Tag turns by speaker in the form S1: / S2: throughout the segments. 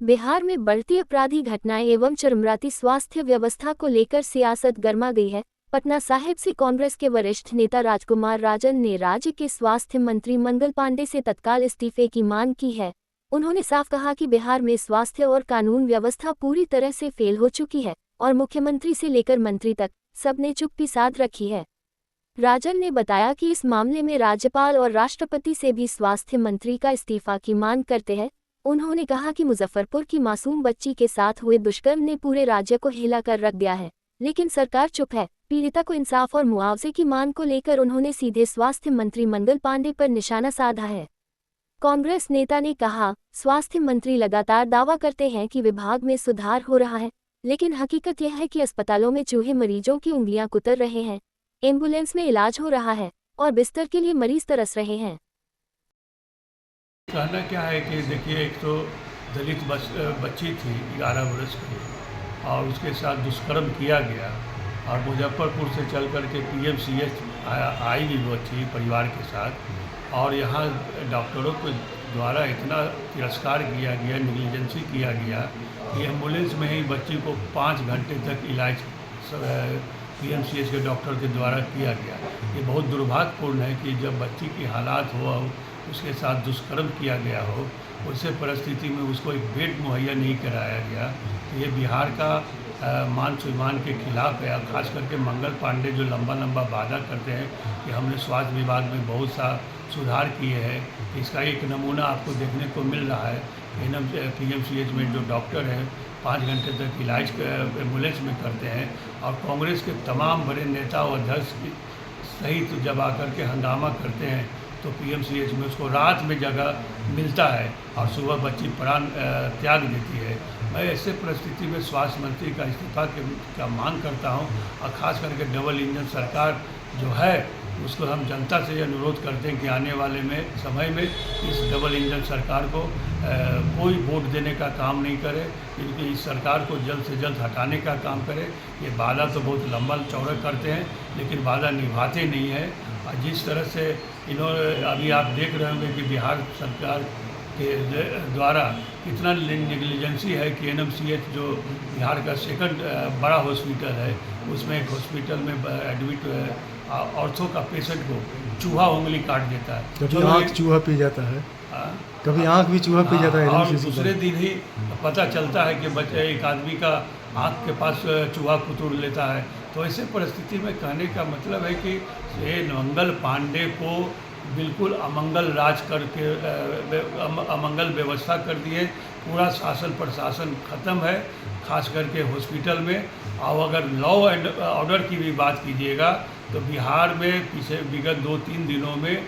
S1: बिहार में बढ़ती अपराधी घटनाएं एवं चरमराती स्वास्थ्य व्यवस्था को लेकर सियासत गर्मा गई है। पटना साहिब से कांग्रेस के वरिष्ठ नेता राजकुमार राजन ने राज्य के स्वास्थ्य मंत्री मंगल पांडे से तत्काल इस्तीफे की मांग की है। उन्होंने साफ कहा कि बिहार में स्वास्थ्य और कानून व्यवस्था पूरी तरह से फेल हो चुकी है और मुख्यमंत्री से लेकर मंत्री तक सबने चुप्पी साध रखी है। राजन ने बताया कि इस मामले में राज्यपाल और राष्ट्रपति से भी स्वास्थ्य मंत्री का इस्तीफा की मांग करते हैं। उन्होंने कहा कि मुजफ्फरपुर की मासूम बच्ची के साथ हुए दुष्कर्म ने पूरे राज्य को हिला कर रख दिया है, लेकिन सरकार चुप है। पीड़िता को इंसाफ और मुआवजे की मांग को लेकर उन्होंने सीधे स्वास्थ्य मंत्री मंगल पांडे पर निशाना साधा है। कांग्रेस नेता ने कहा, स्वास्थ्य मंत्री लगातार दावा करते हैं कि विभाग में सुधार हो रहा है, लेकिन हकीकत यह है कि अस्पतालों में चूहे मरीजों की उंगलियां कुतर रहे हैं, एम्बुलेंस में इलाज हो रहा है और बिस्तर के लिए मरीज तरस रहे हैं।
S2: कहना क्या है कि देखिए, एक तो दलित बच्ची थी 11 वर्ष की और उसके साथ दुष्कर्म किया गया और मुजफ्फरपुर से चल कर के PMCH आई भी बच्ची परिवार के साथ, और यहाँ डॉक्टरों के द्वारा इतना तिरस्कार किया गया, निग्लिजेंसी किया गया कि एम्बुलेंस में ही बच्ची को 5 घंटे तक इलाज PMCH के डॉक्टर के द्वारा किया गया। ये बहुत दुर्भाग्यपूर्ण है कि जब बच्ची की हालात हो, उसके साथ दुष्कर्म किया गया हो, उसे परिस्थिति में उसको एक बेड मुहैया नहीं कराया गया। तो ये बिहार का मान सम्मान के खिलाफ है। खास करके मंगल पांडे जो लंबा वादा करते हैं कि हमने स्वास्थ्य विभाग में बहुत सा सुधार किए हैं, इसका एक नमूना आपको देखने को मिल रहा है। PMCH में जो डॉक्टर हैं 5 घंटे तक इलाज एम्बुलेंस में करते हैं, और कांग्रेस के तमाम बड़े नेता और अध्यक्ष सहित जब आकर के हंगामा करते हैं तो PMCH में उसको रात में जगह मिलता है और सुबह बच्ची प्राण त्याग देती है। मैं ऐसे परिस्थिति में स्वास्थ्य मंत्री का इस्तीफा का मांग करता हूं, और ख़ास करके डबल इंजन सरकार जो है उसको हम जनता से ये अनुरोध करते हैं कि आने वाले समय में इस डबल इंजन सरकार को कोई वोट देने का काम नहीं करे, क्योंकि इस सरकार को जल्द से जल्द हटाने का काम करे। ये वादा तो बहुत लंबा चौड़ा करते हैं, लेकिन वादा निभाते नहीं है। और जिस तरह से इन्होंने अभी आप देख रहे होंगे कि बिहार सरकार के द्वारा कितना नेग्लिजेंसी है कि NMCH जो बिहार का सेकंड बड़ा हॉस्पिटल है, उसमें एक हॉस्पिटल में एडमिट ऑर्थो का पेशेंट को चूहा उंगली काट देता है,
S3: कभी आँख चूहा पी जाता है, कभी आँख भी चूहा पी जाता है,
S2: और दूसरे दिन ही पता चलता है कि एक आदमी का आँख के पास चूहा कुतुर लेता है। तो ऐसे परिस्थिति में कहने का मतलब है कि ये मंगल पांडे को बिल्कुल अमंगल राज करके अमंगल व्यवस्था कर दिए। पूरा शासन प्रशासन ख़त्म है, खास करके हॉस्पिटल में। और अगर लॉ एंड ऑर्डर की भी बात कीजिएगा तो बिहार में पिछले विगत 2-3 दिनों में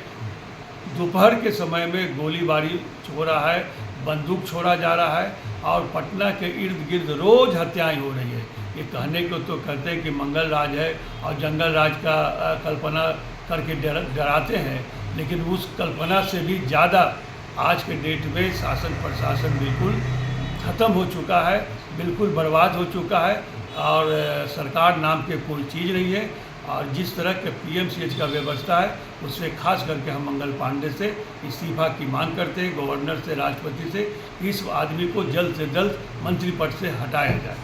S2: दोपहर के समय में गोलीबारी हो रहा है, बंदूक छोड़ा जा रहा है, और पटना के इर्द गिर्द रोज़ हत्याएं हो रही है। ये कहने को तो कहते हैं कि मंगल राज है और जंगल राज का कल्पना करके डराते हैं, लेकिन उस कल्पना से भी ज़्यादा आज के डेट में शासन प्रशासन बिल्कुल ख़त्म हो चुका है, बिल्कुल बर्बाद हो चुका है, और सरकार नाम के कोई चीज़ नहीं है। और जिस तरह के PMCH का व्यवस्था है, उससे खास करके हम मंगल पांडे से इस्तीफा की मांग करते हैं, गवर्नर से, राष्ट्रपति से, इस आदमी को जल्द से जल्द मंत्री पद से हटाया जाए।